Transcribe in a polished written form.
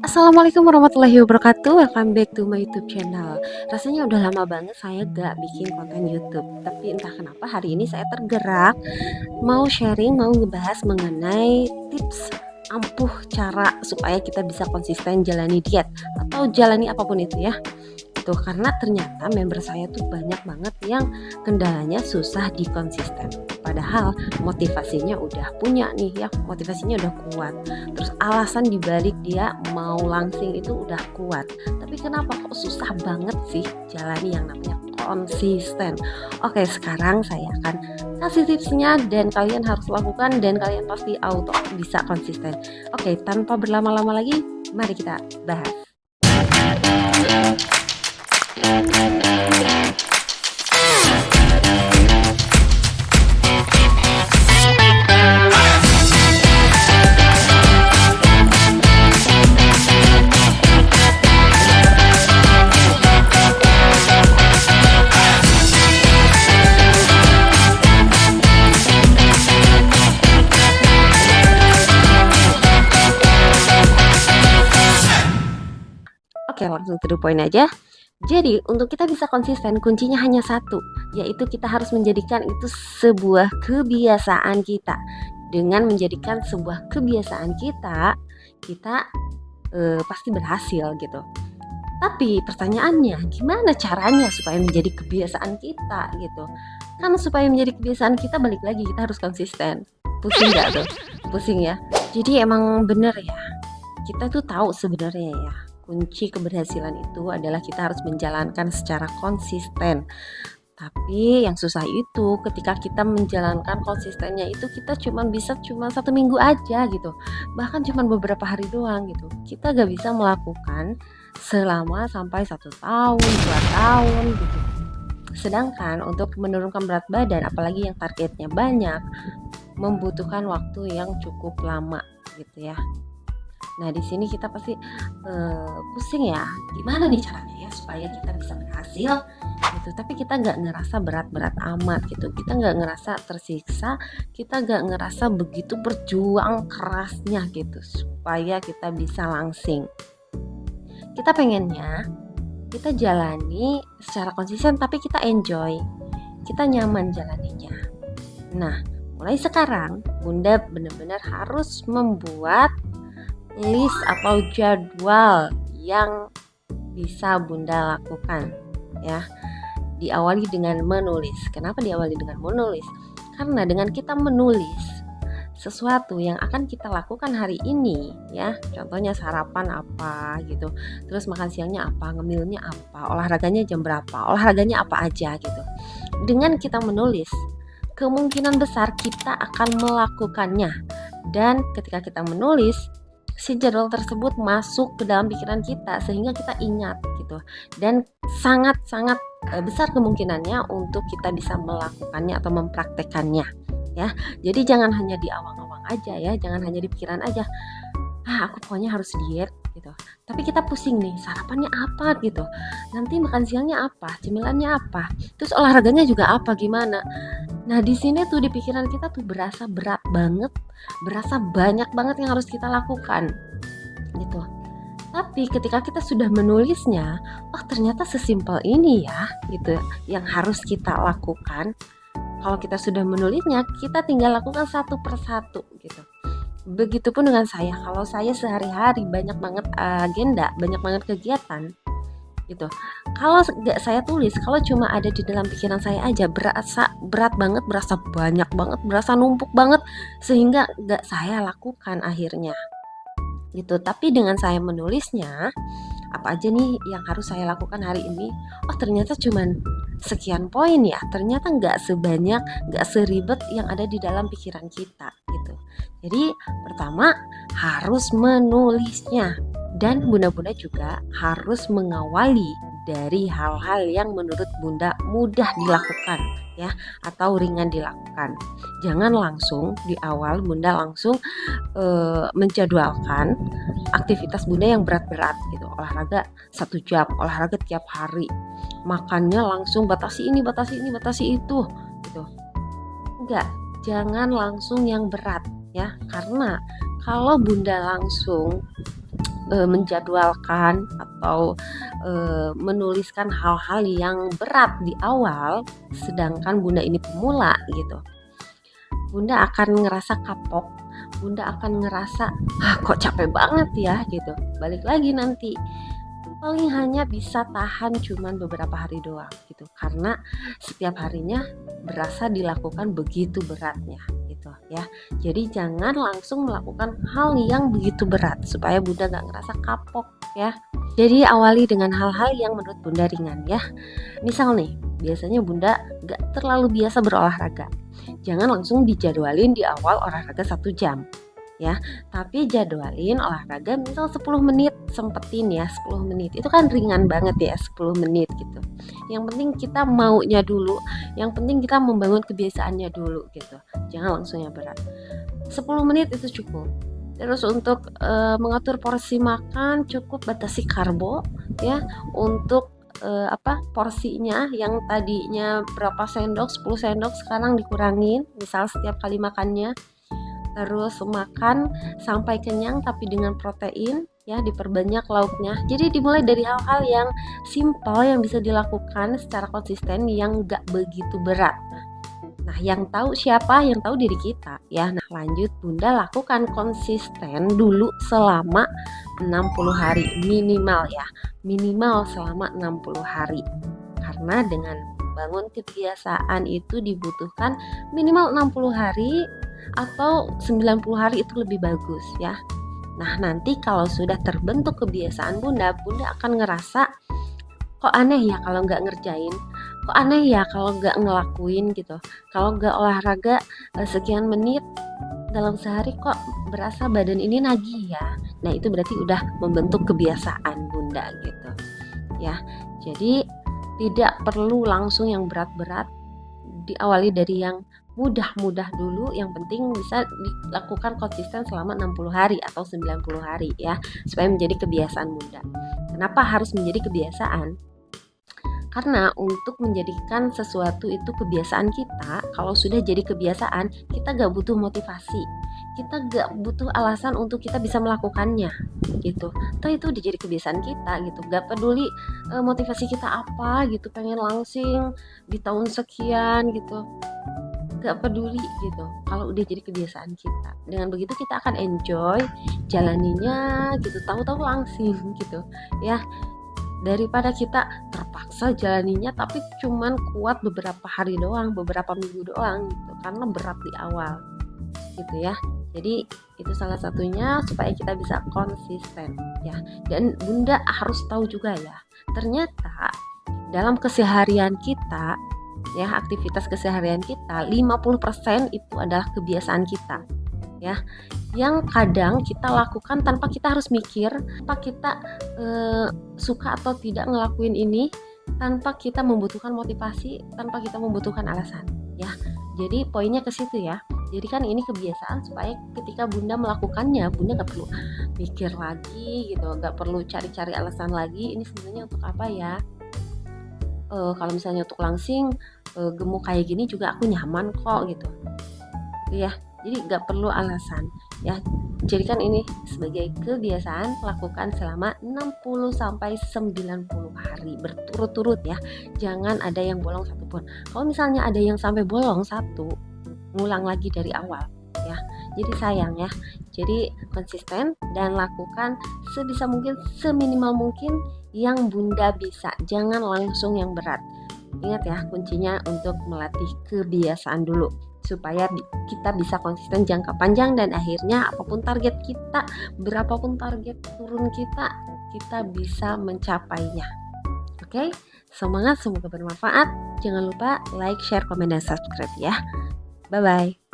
Assalamualaikum warahmatullahi wabarakatuh. Welcome back to my YouTube channel. Rasanya udah lama banget saya gak bikin konten YouTube. Tapi entah kenapa hari ini saya tergerak mau sharing, mau ngebahas mengenai tips ampuh cara supaya kita bisa konsisten jalani diet atau jalani apapun itu ya. Tuh, karena ternyata member saya tuh banyak banget yang kendalanya susah dikonsisten. Padahal motivasinya udah punya nih ya, motivasinya udah kuat. Terus alasan dibalik dia mau langsing itu udah kuat. Tapi kenapa kok susah banget sih jalani yang namanya konsisten? Oke, sekarang saya akan kasih tipsnya dan kalian harus lakukan dan kalian pasti auto bisa konsisten. Oke, tanpa berlama-lama lagi, mari kita bahas. Oke, langsung to the point aja. Jadi, untuk kita bisa konsisten, kuncinya hanya satu, yaitu kita harus menjadikan itu sebuah kebiasaan kita. Dengan menjadikan sebuah kebiasaan kita, kita pasti berhasil gitu. Tapi pertanyaannya, gimana caranya supaya menjadi kebiasaan kita gitu? Kan supaya menjadi kebiasaan kita, balik lagi kita harus konsisten. Pusing nggak tuh? Pusing ya. Jadi emang bener ya, kita tuh tahu sebenarnya ya, kunci keberhasilan itu adalah kita harus menjalankan secara konsisten. Tapi yang susah itu ketika kita menjalankan konsistennya itu kita cuma 1 minggu aja gitu. Bahkan cuma beberapa hari doang gitu. Kita gak bisa melakukan selama sampai 1 tahun, 2 tahun gitu. Sedangkan untuk menurunkan berat badan, apalagi yang targetnya banyak, membutuhkan waktu yang cukup lama gitu ya. Nah, di sini kita pasti pusing ya, gimana nih caranya ya supaya kita bisa berhasil gitu. Tapi kita nggak ngerasa berat-berat amat gitu, kita nggak ngerasa tersiksa, kita nggak ngerasa begitu berjuang kerasnya gitu supaya kita bisa langsing. Kita pengennya kita jalani secara konsisten, tapi kita enjoy, kita nyaman jalaninya. Nah, mulai sekarang Bunda benar-benar harus membuat list atau jadwal yang bisa Bunda lakukan ya. Diawali dengan menulis. Kenapa diawali dengan menulis? Karena dengan kita menulis sesuatu yang akan kita lakukan hari ini ya, contohnya sarapan apa gitu, terus makan siangnya apa, ngemilnya apa, olahraganya jam berapa, olahraganya apa aja gitu. Dengan kita menulis, kemungkinan besar kita akan melakukannya. Dan ketika kita menulis, si jadwal tersebut masuk ke dalam pikiran kita sehingga kita ingat gitu, dan sangat-sangat besar kemungkinannya untuk kita bisa melakukannya atau mempraktekannya ya. Jadi jangan hanya di awang-awang aja ya, jangan hanya di pikiran aja, aku pokoknya harus diet gitu, tapi kita pusing nih sarapannya apa gitu, nanti makan siangnya apa, cemilannya apa, terus olahraganya juga apa, gimana. Nah, di sini tuh di pikiran kita tuh berasa berat banget, berasa banyak banget yang harus kita lakukan gitu. Tapi ketika kita sudah menulisnya, oh ternyata sesimpel ini ya gitu yang harus kita lakukan. Kalau kita sudah menulisnya, kita tinggal lakukan satu persatu gitu. Begitupun dengan saya, kalau saya sehari-hari banyak banget agenda, banyak banget kegiatan gitu. Kalau nggak saya tulis, kalau cuma ada di dalam pikiran saya aja, berasa berat banget, berasa banyak banget, berasa numpuk banget, sehingga nggak saya lakukan akhirnya gitu. Tapi dengan saya menulisnya, apa aja nih yang harus saya lakukan hari ini, oh ternyata cuman sekian poin ya, ternyata nggak sebanyak, nggak seribet yang ada di dalam pikiran kita gitu. Jadi pertama harus menulisnya, dan Bunda-bunda juga harus mengawali dari hal-hal yang menurut Bunda mudah dilakukan ya, atau ringan dilakukan. Jangan langsung di awal Bunda langsung menjadwalkan aktivitas Bunda yang berat-berat gitu, olahraga 1 jam, olahraga tiap hari, makannya langsung batasi ini, batasi itu gitu. Enggak, jangan langsung yang berat ya, karena kalau Bunda langsung menjadwalkan atau menuliskan hal-hal yang berat di awal, sedangkan Bunda ini pemula gitu, Bunda akan ngerasa kapok, Bunda akan ngerasa, kok capek banget ya gitu. Balik lagi nanti, paling hanya bisa tahan cuman beberapa hari doang gitu, karena setiap harinya berasa dilakukan begitu beratnya gitu ya. Jadi jangan langsung melakukan hal yang begitu berat supaya Bunda gak ngerasa kapok ya. Jadi awali dengan hal-hal yang menurut Bunda ringan ya. Misal nih, biasanya Bunda gak terlalu biasa berolahraga, jangan langsung dijadwalin di awal olahraga 1 jam ya, tapi jadwalin olahraga misal 10 menit, sempetin ya 10 menit, itu kan ringan banget ya 10 menit gitu. Yang penting kita maunya dulu, yang penting kita membangun kebiasaannya dulu gitu, jangan langsung yang berat. 10 menit itu cukup. Terus untuk mengatur porsi makan, cukup batasi karbo ya. Untuk porsinya yang tadinya berapa sendok, 10 sendok sekarang dikurangin misal setiap kali makannya. Terus makan sampai kenyang tapi dengan protein ya, diperbanyak lauknya. Jadi dimulai dari hal-hal yang simpel yang bisa dilakukan secara konsisten yang gak begitu berat. Nah, yang tahu siapa? Yang tahu diri kita ya. Nah, lanjut Bunda lakukan konsisten dulu selama 60 hari minimal ya. Minimal selama 60 hari. Karena dengan bangun kebiasaan itu dibutuhkan minimal 60 hari atau 90 hari itu lebih bagus ya. Nah, nanti kalau sudah terbentuk kebiasaan Bunda akan ngerasa kok aneh ya kalau nggak ngerjain, kok aneh ya kalau nggak ngelakuin gitu, kalau nggak olahraga sekian menit dalam sehari kok berasa badan ini nagih ya. Nah, itu berarti udah membentuk kebiasaan Bunda gitu ya. Jadi tidak perlu langsung yang berat-berat, diawali dari yang mudah-mudah dulu, yang penting bisa dilakukan konsisten selama 60 hari atau 90 hari ya, supaya menjadi kebiasaan Bunda. Kenapa harus menjadi kebiasaan? Karena untuk menjadikan sesuatu itu kebiasaan kita, kalau sudah jadi kebiasaan, kita gak butuh motivasi, kita gak butuh alasan untuk kita bisa melakukannya gitu. Toh itu udah jadi kebiasaan kita gitu, gak peduli motivasi kita apa gitu, pengen langsing di tahun sekian gitu, gak peduli gitu. Kalau udah jadi kebiasaan kita, dengan begitu kita akan enjoy jalaninya gitu, tahu-tahu langsing gitu ya, daripada kita terpaksa jalaninya tapi cuman kuat beberapa hari doang, beberapa minggu doang gitu, karena berat di awal gitu ya. Jadi itu salah satunya supaya kita bisa konsisten ya. Dan Bunda harus tahu juga ya, ternyata dalam keseharian kita ya, aktivitas keseharian kita 50% itu adalah kebiasaan kita ya, yang kadang kita lakukan tanpa kita harus mikir, tanpa kita suka atau tidak ngelakuin ini, tanpa kita membutuhkan motivasi, tanpa kita membutuhkan alasan ya. Jadi poinnya ke situ ya. Jadi kan ini kebiasaan supaya ketika Bunda melakukannya, Bunda gak perlu mikir lagi gitu, gak perlu cari-cari alasan lagi ini sebenarnya untuk apa ya. Kalau misalnya untuk langsing gemuk kayak gini juga aku nyaman kok gitu ya. Jadi gak perlu alasan ya. Jadikan ini sebagai kebiasaan, lakukan selama 60 sampai 90 hari berturut-turut ya. Jangan ada yang bolong satupun. Kalau misalnya ada yang sampai bolong satu, ngulang lagi dari awal ya. Jadi sayang ya. Jadi konsisten dan lakukan sebisa mungkin, seminimal mungkin yang Bunda bisa. Jangan langsung yang berat. Ingat ya, kuncinya untuk melatih kebiasaan dulu supaya kita bisa konsisten jangka panjang, dan akhirnya apapun target kita, berapapun target turun kita bisa mencapainya. Oke, semangat, semoga bermanfaat. Jangan lupa like, share, komen, dan subscribe ya. Bye-bye.